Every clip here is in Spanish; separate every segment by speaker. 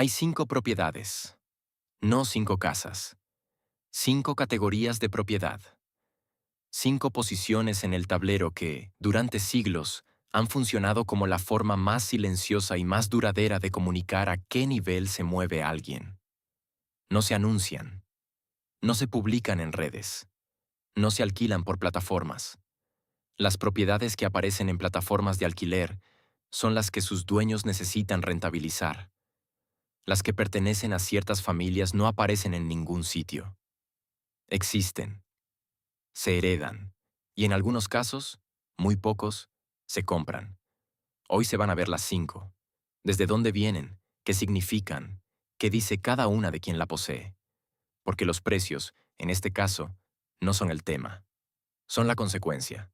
Speaker 1: Hay 5 propiedades, no 5 casas. 5 categorías de propiedad. 5 posiciones en el tablero que, durante siglos, han funcionado como la forma más silenciosa y más duradera de comunicar a qué nivel se mueve alguien. No se anuncian, no se publican en redes, no se alquilan por plataformas. Las propiedades que aparecen en plataformas de alquiler son las que sus dueños necesitan rentabilizar. Las que pertenecen a ciertas familias no aparecen en ningún sitio. Existen, se heredan, y en algunos casos, muy pocos, se compran. Hoy se van a ver las 5. ¿Desde dónde vienen? ¿Qué significan? ¿Qué dice cada una de quien la posee? Porque los precios, en este caso, no son el tema, son la consecuencia.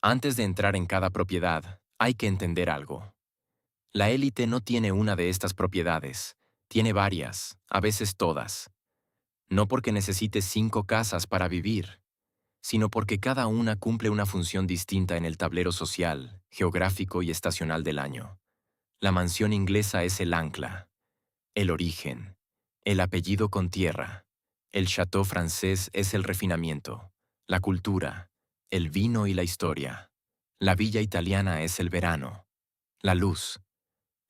Speaker 1: Antes de entrar en cada propiedad, hay que entender algo. La élite no tiene una de estas propiedades, tiene varias, a veces todas. No porque necesite 5 casas para vivir, sino porque cada una cumple una función distinta en el tablero social, geográfico y estacional del año. La mansión inglesa es el ancla, el origen, el apellido con tierra. El château francés es el refinamiento, la cultura, el vino y la historia. La villa italiana es el verano, la luz,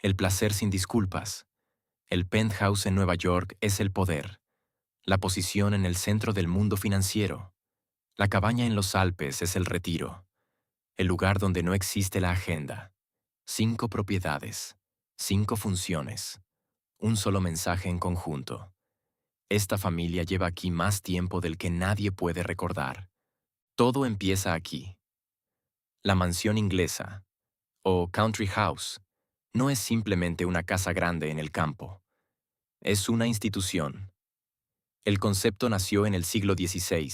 Speaker 1: el placer sin disculpas. El penthouse en Nueva York es el poder, la posición en el centro del mundo financiero. La cabaña en los Alpes es el retiro, el lugar donde no existe la agenda. 5 propiedades, 5 funciones, un solo mensaje en conjunto. Esta familia lleva aquí más tiempo del que nadie puede recordar. Todo empieza aquí. La mansión inglesa, o country house, no es simplemente una casa grande en el campo. Es una institución. El concepto nació en el siglo XVI,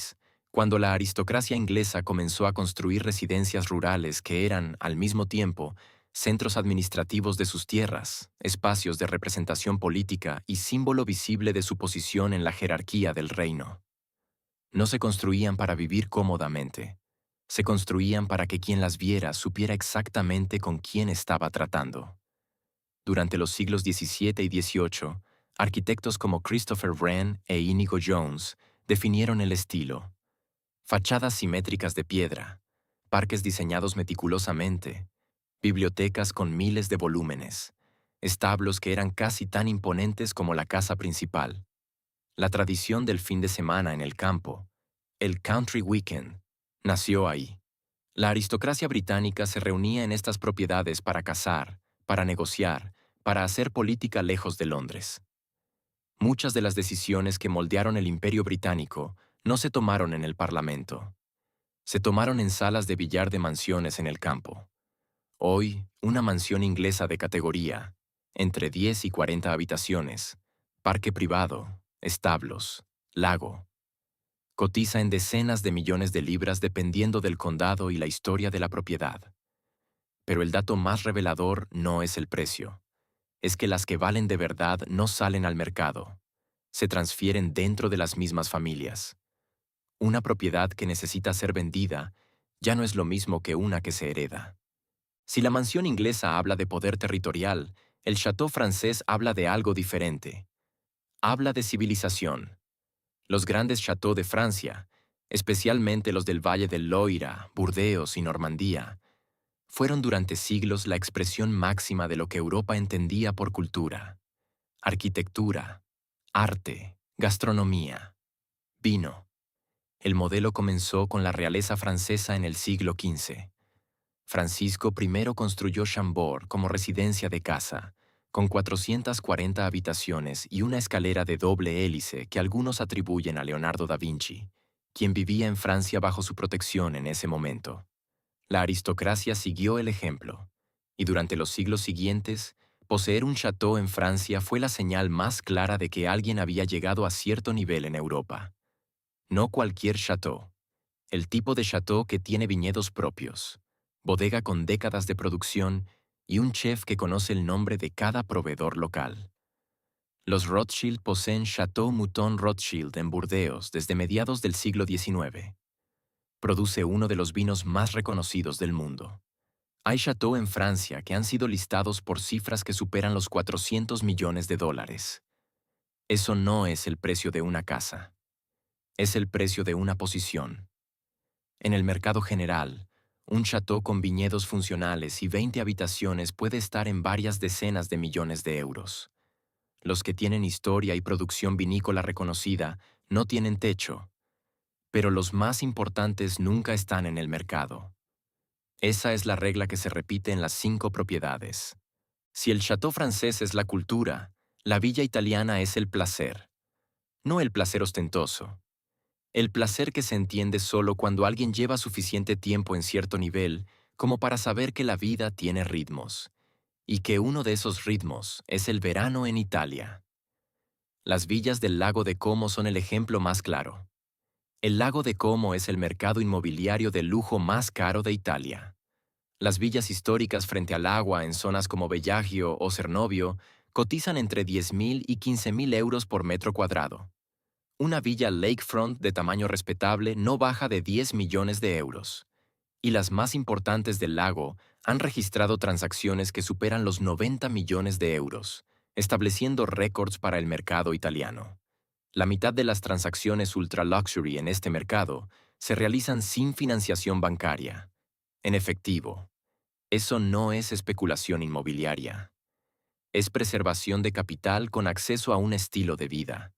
Speaker 1: cuando la aristocracia inglesa comenzó a construir residencias rurales que eran, al mismo tiempo, centros administrativos de sus tierras, espacios de representación política y símbolo visible de su posición en la jerarquía del reino. No se construían para vivir cómodamente. Se construían para que quien las viera supiera exactamente con quién estaba tratando. Durante los siglos XVII y XVIII, arquitectos como Christopher Wren e Inigo Jones definieron el estilo. Fachadas simétricas de piedra, parques diseñados meticulosamente, bibliotecas con miles de volúmenes, establos que eran casi tan imponentes como la casa principal. La tradición del fin de semana en el campo, el country weekend, nació ahí. La aristocracia británica se reunía en estas propiedades para cazar, para negociar, para hacer política lejos de Londres. Muchas de las decisiones que moldearon el Imperio Británico no se tomaron en el Parlamento. Se tomaron en salas de billar de mansiones en el campo. Hoy, una mansión inglesa de categoría, entre 10 y 40 habitaciones, parque privado, establos, lago, cotiza en decenas de millones de libras dependiendo del condado y la historia de la propiedad. Pero el dato más revelador no es el precio. Es que las que valen de verdad no salen al mercado. Se transfieren dentro de las mismas familias. Una propiedad que necesita ser vendida ya no es lo mismo que una que se hereda. Si la mansión inglesa habla de poder territorial, el château francés habla de algo diferente. Habla de civilización. Los grandes châteaux de Francia, especialmente los del Valle del Loira, Burdeos y Normandía, fueron durante siglos la expresión máxima de lo que Europa entendía por cultura, arquitectura, arte, gastronomía, vino. El modelo comenzó con la realeza francesa en el siglo XV. Francisco I construyó Chambord como residencia de casa, con 440 habitaciones y una escalera de doble hélice que algunos atribuyen a Leonardo da Vinci, quien vivía en Francia bajo su protección en ese momento. La aristocracia siguió el ejemplo, y durante los siglos siguientes, poseer un château en Francia fue la señal más clara de que alguien había llegado a cierto nivel en Europa. No cualquier château, el tipo de château que tiene viñedos propios, bodega con décadas de producción y un chef que conoce el nombre de cada proveedor local. Los Rothschild poseen Château Mouton Rothschild en Burdeos desde mediados del siglo XIX. Produce uno de los vinos más reconocidos del mundo. Hay chateaux en Francia que han sido listados por cifras que superan los 400 millones de dólares. Eso no es el precio de una casa. Es el precio de una posición. En el mercado general, un chateau con viñedos funcionales y 20 habitaciones puede estar en varias decenas de millones de euros. Los que tienen historia y producción vinícola reconocida no tienen techo, pero los más importantes nunca están en el mercado. Esa es la regla que se repite en las 5 propiedades. Si el chateau francés es la cultura, la villa italiana es el placer. No el placer ostentoso. El placer que se entiende solo cuando alguien lleva suficiente tiempo en cierto nivel como para saber que la vida tiene ritmos, y que uno de esos ritmos es el verano en Italia. Las villas del lago de Como son el ejemplo más claro. El lago de Como es el mercado inmobiliario de lujo más caro de Italia. Las villas históricas frente al agua en zonas como Bellagio o Cernovio cotizan entre 10.000 y 15.000 euros por metro cuadrado. Una villa lakefront de tamaño respetable no baja de 10 millones de euros. Y las más importantes del lago han registrado transacciones que superan los 90 millones de euros, estableciendo récords para el mercado italiano. La mitad de las transacciones ultra luxury en este mercado se realizan sin financiación bancaria, en efectivo. Eso no es especulación inmobiliaria. Es preservación de capital con acceso a un estilo de vida.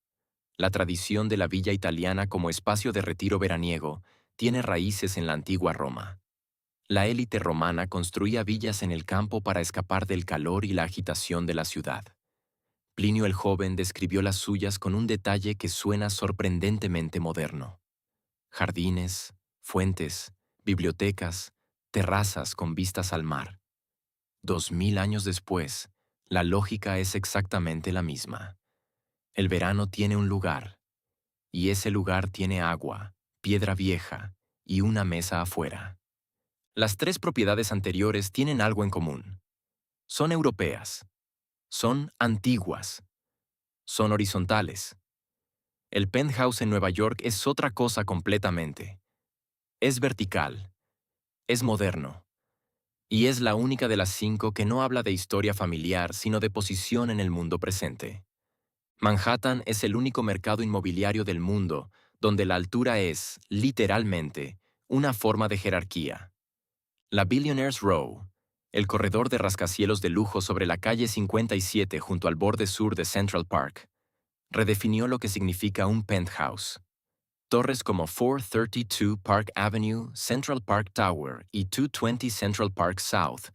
Speaker 1: La tradición de la villa italiana como espacio de retiro veraniego tiene raíces en la antigua Roma. La élite romana construía villas en el campo para escapar del calor y la agitación de la ciudad. Plinio el Joven describió las suyas con un detalle que suena sorprendentemente moderno. Jardines, fuentes, bibliotecas, terrazas con vistas al mar. 2000 años después, la lógica es exactamente la misma. El verano tiene un lugar, y ese lugar tiene agua, piedra vieja y una mesa afuera. Las 3 propiedades anteriores tienen algo en común. Son europeas. Son antiguas. Son horizontales. El penthouse en Nueva York es otra cosa completamente. Es vertical. Es moderno. Y es la única de las 5 que no habla de historia familiar, sino de posición en el mundo presente. Manhattan es el único mercado inmobiliario del mundo donde la altura es, literalmente, una forma de jerarquía. La Billionaires Row, el corredor de rascacielos de lujo sobre la calle 57 junto al borde sur de Central Park, redefinió lo que significa un penthouse. Torres como 432 Park Avenue, Central Park Tower y 220 Central Park South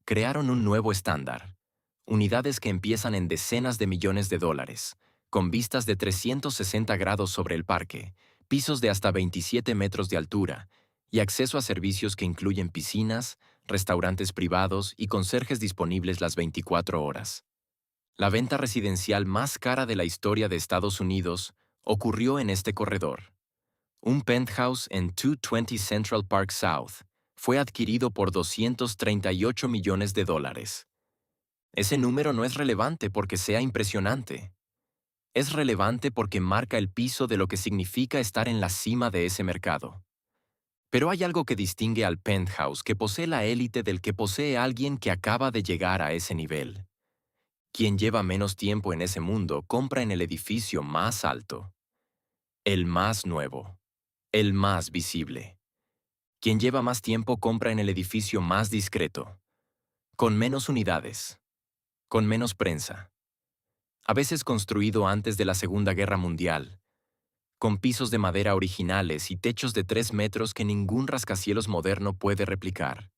Speaker 1: crearon un nuevo estándar. Unidades que empiezan en decenas de millones de dólares, con vistas de 360 grados sobre el parque, pisos de hasta 27 metros de altura y acceso a servicios que incluyen piscinas, restaurantes privados y conserjes disponibles las 24 horas. La venta residencial más cara de la historia de Estados Unidos ocurrió en este corredor. Un penthouse en 220 Central Park South fue adquirido por 238 millones de dólares. Ese número no es relevante porque sea impresionante. Es relevante porque marca el piso de lo que significa estar en la cima de ese mercado. Pero hay algo que distingue al penthouse que posee la élite del que posee alguien que acaba de llegar a ese nivel. Quien lleva menos tiempo en ese mundo compra en el edificio más alto, el más nuevo, el más visible. Quien lleva más tiempo compra en el edificio más discreto, con menos unidades, con menos prensa, a veces construido antes de la Segunda Guerra Mundial, con pisos de madera originales y techos de 3 metros que ningún rascacielos moderno puede replicar.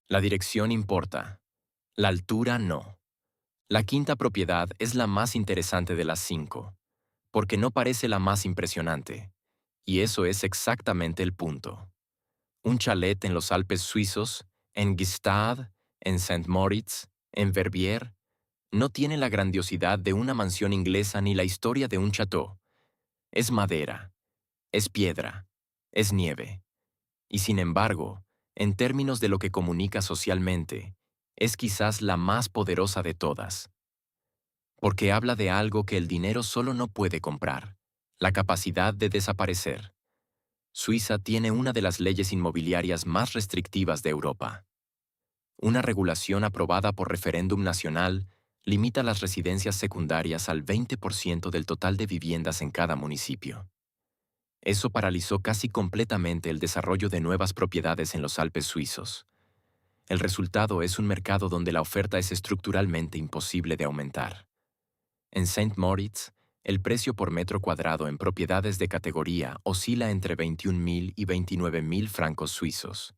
Speaker 1: La dirección importa, la altura no. La quinta propiedad es la más interesante de las 5, porque no parece la más impresionante, y eso es exactamente el punto. Un chalet en los Alpes suizos, en Gstaad, en St. Moritz, en Verbier, no tiene la grandiosidad de una mansión inglesa ni la historia de un chateau. Es madera, es piedra, es nieve. Y sin embargo, en términos de lo que comunica socialmente, es quizás la más poderosa de todas. Porque habla de algo que el dinero solo no puede comprar, la capacidad de desaparecer. Suiza tiene una de las leyes inmobiliarias más restrictivas de Europa. Una regulación aprobada por referéndum nacional limita las residencias secundarias al 20% del total de viviendas en cada municipio. Eso paralizó casi completamente el desarrollo de nuevas propiedades en los Alpes suizos. El resultado es un mercado donde la oferta es estructuralmente imposible de aumentar. En Saint Moritz, el precio por metro cuadrado en propiedades de categoría oscila entre 21.000 y 29.000 francos suizos.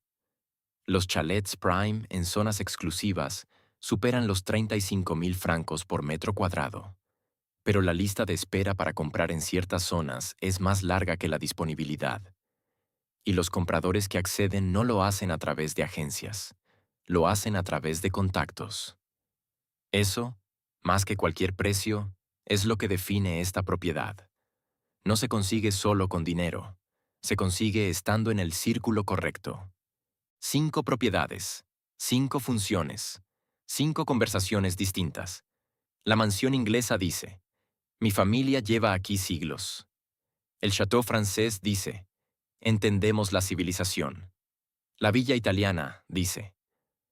Speaker 1: Los chalets prime en zonas exclusivas superan los 35.000 francos por metro cuadrado. Pero la lista de espera para comprar en ciertas zonas es más larga que la disponibilidad. Y los compradores que acceden no lo hacen a través de agencias, lo hacen a través de contactos. Eso, más que cualquier precio, es lo que define esta propiedad. No se consigue solo con dinero, se consigue estando en el círculo correcto. 5 propiedades, 5 funciones, 5 conversaciones distintas. La mansión inglesa dice, mi familia lleva aquí siglos. El château francés dice, entendemos la civilización. La villa italiana dice,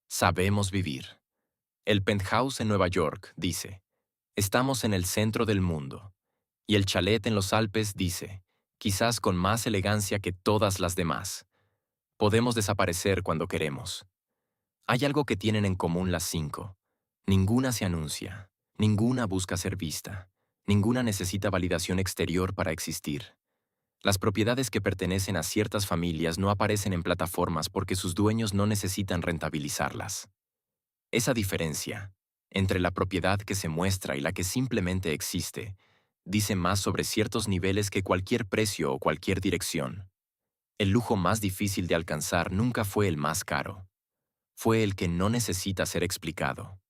Speaker 1: sabemos vivir. El penthouse en Nueva York dice, estamos en el centro del mundo. Y el chalet en los Alpes dice, quizás con más elegancia que todas las demás. Podemos desaparecer cuando queremos. Hay algo que tienen en común las 5. Ninguna se anuncia, ninguna busca ser vista, ninguna necesita validación exterior para existir. Las propiedades que pertenecen a ciertas familias no aparecen en plataformas porque sus dueños no necesitan rentabilizarlas. Esa diferencia, entre la propiedad que se muestra y la que simplemente existe, dice más sobre ciertos niveles que cualquier precio o cualquier dirección. El lujo más difícil de alcanzar nunca fue el más caro. Fue el que no necesita ser explicado.